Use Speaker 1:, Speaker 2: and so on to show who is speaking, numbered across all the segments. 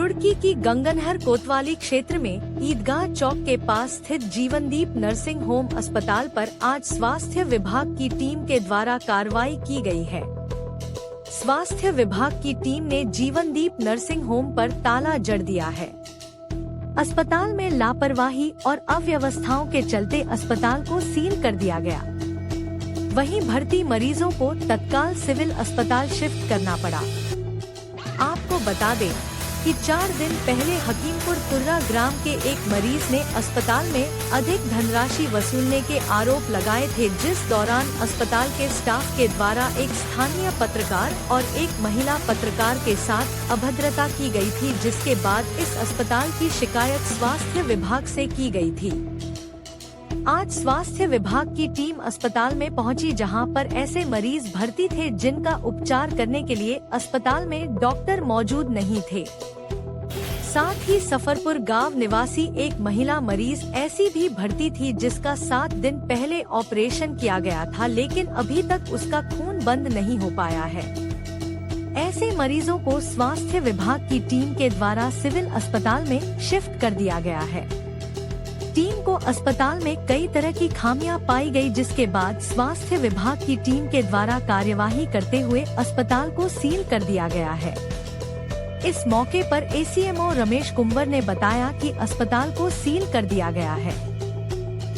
Speaker 1: रुड़की की गंगनहर कोतवाली क्षेत्र में ईदगाह चौक के पास स्थित जीवनदीप नर्सिंग होम अस्पताल पर आज स्वास्थ्य विभाग की टीम के द्वारा कार्रवाई की गई है। स्वास्थ्य विभाग की टीम ने जीवनदीप नर्सिंग होम पर ताला जड़ दिया है। अस्पताल में लापरवाही और अव्यवस्थाओं के चलते अस्पताल को सील कर दिया गया। वहीं भर्ती मरीजों को तत्काल सिविल अस्पताल शिफ्ट करना पड़ा। आपको बता दें कि 4 दिन पहले हकीमपुर तुर्रा ग्राम के एक मरीज ने अस्पताल में अधिक धनराशि वसूलने के आरोप लगाए थे, जिस दौरान अस्पताल के स्टाफ के द्वारा एक स्थानीय पत्रकार और एक महिला पत्रकार के साथ अभद्रता की गई थी, जिसके बाद इस अस्पताल की शिकायत स्वास्थ्य विभाग से की गई थी। आज स्वास्थ्य विभाग की टीम अस्पताल में पहुंची, जहां पर ऐसे मरीज भर्ती थे जिनका उपचार करने के लिए अस्पताल में डॉक्टर मौजूद नहीं थे। साथ ही सफरपुर गांव निवासी एक महिला मरीज ऐसी भी भर्ती थी जिसका 7 दिन पहले ऑपरेशन किया गया था, लेकिन अभी तक उसका खून बंद नहीं हो पाया है। ऐसे मरीजों को स्वास्थ्य विभाग की टीम के द्वारा सिविल अस्पताल में शिफ्ट कर दिया गया है। टीम को अस्पताल में कई तरह की खामियां पाई गई, जिसके बाद स्वास्थ्य विभाग की टीम के द्वारा कार्यवाही करते हुए अस्पताल को सील कर दिया गया है। इस मौके पर एसीएमओ रमेश कुंवर ने बताया कि अस्पताल को सील कर दिया गया है।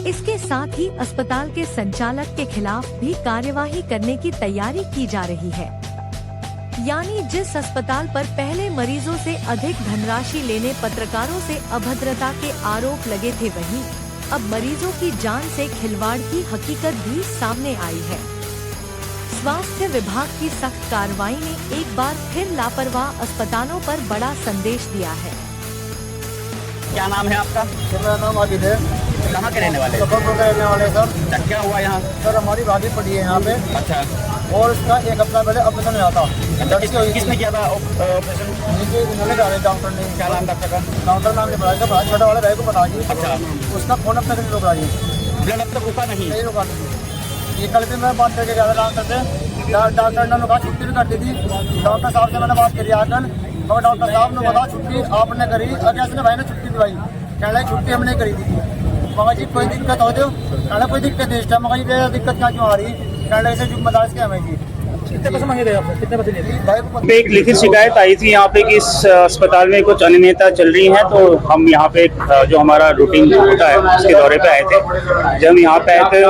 Speaker 1: इसके साथ ही अस्पताल के संचालक के खिलाफ भी कार्यवाही करने की तैयारी की जा रही है। यानी जिस अस्पताल पर पहले मरीजों से अधिक धनराशि लेने पत्रकारों से अभद्रता के आरोप लगे थे, वहीं अब मरीजों की जान से खिलवाड़ की हकीकत भी सामने आई है। स्वास्थ्य विभाग की सख्त कार्रवाई ने एक बार फिर लापरवाह अस्पतालों पर बड़ा संदेश दिया है।
Speaker 2: क्या नाम है आपका?
Speaker 3: मेरा नाम आबिद है।
Speaker 2: कहाँ के रहने वाले?
Speaker 3: सफरपुर के रहने वाले सर।
Speaker 2: क्या हुआ यहाँ?
Speaker 3: सर हमारी भाभी पड़ी है यहाँ पे।
Speaker 2: अच्छा।
Speaker 3: और उसका 1 हफ्ता पहले ऑपरेशन हुआ था।
Speaker 2: किसने किया था ऑपरेशन?
Speaker 3: उन्होंने कहा डॉक्टर ने।
Speaker 2: क्या नाम डॉक्टर का?
Speaker 3: डॉक्टर नाम ने बताया था, छोटा वाले भाई को बता दी।
Speaker 2: अच्छा।
Speaker 3: उसका खून अपने कहीं रुका दी।
Speaker 2: ब्लड अब तक रुका नहीं?
Speaker 3: नहीं रुका नहीं। ये कल भी मैं बात करके गया था डॉक्टर से। डॉक्टर ने कहा छुट्टी भी कर दी थी। डॉक्टर साहब से मैंने बात करी आकर, और डॉक्टर साहब ने बताया छुट्टी आपने करी। अगर भाई ने छुट्टी दिवाई, कहना छुट्टी हमने करी थी। मगर जी कोई दिक्कत हो दो, कहना कोई दिक्कत नहीं। इस टाइम मगर ये दिक्कत क्या क्यों आ रही? कहना से जुम्मेदार के हमें जी। कितने पैसे मांगे थे आपसे? कितने पैसे दिए?
Speaker 4: एक लिखित शिकायत आई थी यहाँ पे कि इस अस्पताल में कुछ अनियमितता चल रही है, तो हम यहाँ पे जो हमारा रूटीन होता है उसके दौरे पे आए थे। जब हम यहाँ पे आए थे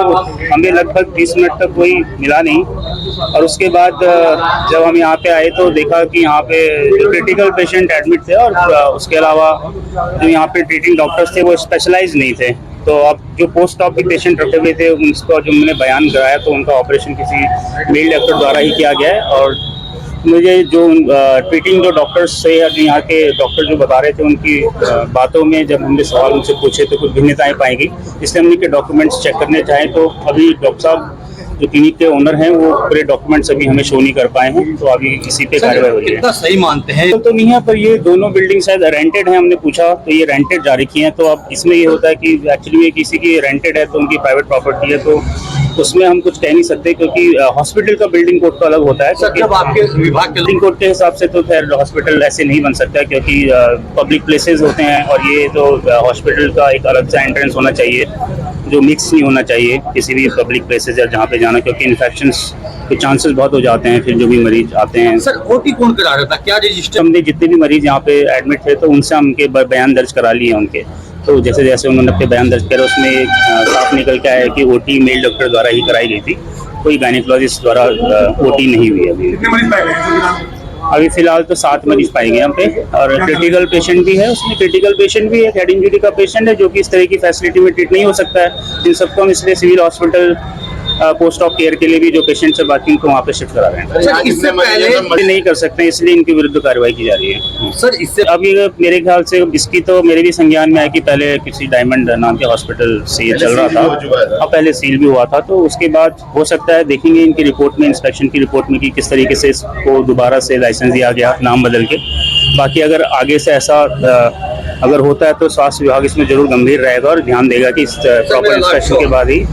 Speaker 4: हमें लगभग 20 मिनट तक कोई मिला नहीं, और उसके बाद जब हम यहाँ पे आए तो देखा कि यहाँ पे जो क्रिटिकल पेशेंट एडमिट थे और उसके अलावा जो यहाँ पे ट्रीटिंग डॉक्टर्स थे वो स्पेशलाइज नहीं थे। तो अब जो पोस्ट ऑप के पेशेंट रखे हुए थे उनको जो मैंने बयान कराया तो उनका ऑपरेशन किसी मेल डॉक्टर द्वारा ही किया गया है। और मुझे जो ट्रीटिंग जो डॉक्टर्स से या यहाँ के डॉक्टर जो बता रहे थे उनकी बातों में जब हमने सवाल उनसे पूछे तो कुछ भिन्नताएं पाई गई, इसलिए हमने के डॉक्यूमेंट्स चेक करने चाहे तो अभी डॉक्टर साहब जो क्लिनिक के ओनर हैं वो पूरे डॉक्यूमेंट्स अभी हमें शो नहीं कर पाए हैं, तो अभी इसी पे कार्रवाई हो रही है।
Speaker 2: कितना सही मानते हैं?
Speaker 4: तो नहीं है, पर ये दोनों बिल्डिंग शायद रेंटेड है। हमने पूछा तो ये रेंटेड जा रखी हैं। तो अब इसमें ये होता है कि एक्चुअली ये किसी की रेंटेड है तो उनकी प्राइवेट प्रॉपर्टी है, तो उसमें हम कुछ कह नहीं सकते, क्योंकि हॉस्पिटल का बिल्डिंग कोड तो अलग होता है।
Speaker 2: जब आपके विभाग के
Speaker 4: बिल्डिंग कोड के हिसाब से तो खैर हॉस्पिटल ऐसे नहीं बन सकता, क्योंकि पब्लिक प्लेसेस होते हैं और ये तो हॉस्पिटल का एक अलग सा एंट्रेंस होना चाहिए जो मिक्स नहीं होना चाहिए किसी भी पब्लिक प्लेसेस या जहाँ पे जाना, क्योंकि इन्फेक्शंस के चांसेस बहुत हो जाते हैं फिर जो भी मरीज आते हैं।
Speaker 2: सर ओटी कौन करा रहा था? क्या रजिस्टर?
Speaker 4: हमने जितने भी मरीज यहाँ पे एडमिट थे तो उनसे उनके बयान दर्ज करा लिए उनके, तो जैसे जैसे उन्होंने अपने बयान दर्ज करे उसमें साफ निकल के आया कि ओटी मेल डॉक्टर द्वारा ही कराई गई थी, कोई गायनेकोलॉजिस्ट द्वारा ओटी नहीं हुई अभी। अभी फिलहाल तो 7 मरीज पाए गए यहाँ पे, और क्रिटिकल पेशेंट भी है। उसमें क्रिटिकल पेशेंट भी एक हेड इंजरी का पेशेंट है जो कि इस तरह की फैसिलिटी में ट्रीट नहीं हो सकता है। इन सबको हम इसलिए civil hospital post of care के लिए भी जो पेशेंट्स है बाकी उनको वहाँ पे शिफ्ट करा रहे हैं।
Speaker 2: सर इससे पहले
Speaker 4: नहीं कर सकते, इसलिए इनके विरुद्ध कार्रवाई की जा रही है।
Speaker 2: सर इससे
Speaker 4: अभी मेरे ख्याल से इसकी तो मेरे भी संज्ञान में है कि पहले किसी डायमंड नाम के हॉस्पिटल से ये चल रहा था, अब पहले सील भी हुआ था, तो उसके बाद हो सकता है देखेंगे इनकी रिपोर्ट में, इंस्पेक्शन की रिपोर्ट में कि किस तरीके से इसको दोबारा से लाइसेंस दिया गया नाम बदल के। बाकी अगर आगे से ऐसा अगर होता है तो स्वास्थ्य विभाग इसमें जरूर गंभीर रहेगा और ध्यान देगा कि इस प्रॉपर इंस्पेक्शन के बाद ही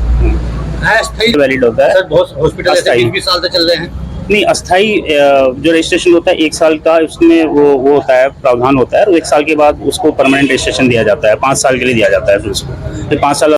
Speaker 4: वैलिड होता है।
Speaker 2: सर बहुत हॉस्पिटल 20-20 साल से चल रहे हैं।
Speaker 4: नहीं, अस्थाई जो रजिस्ट्रेशन होता है 1 साल का, उसमें वो होता है, प्रावधान होता है, और 1 साल के बाद उसको परमानेंट रजिस्ट्रेशन दिया जाता है, 5 साल के लिए दिया जाता है फिर उसको, फिर 5 साल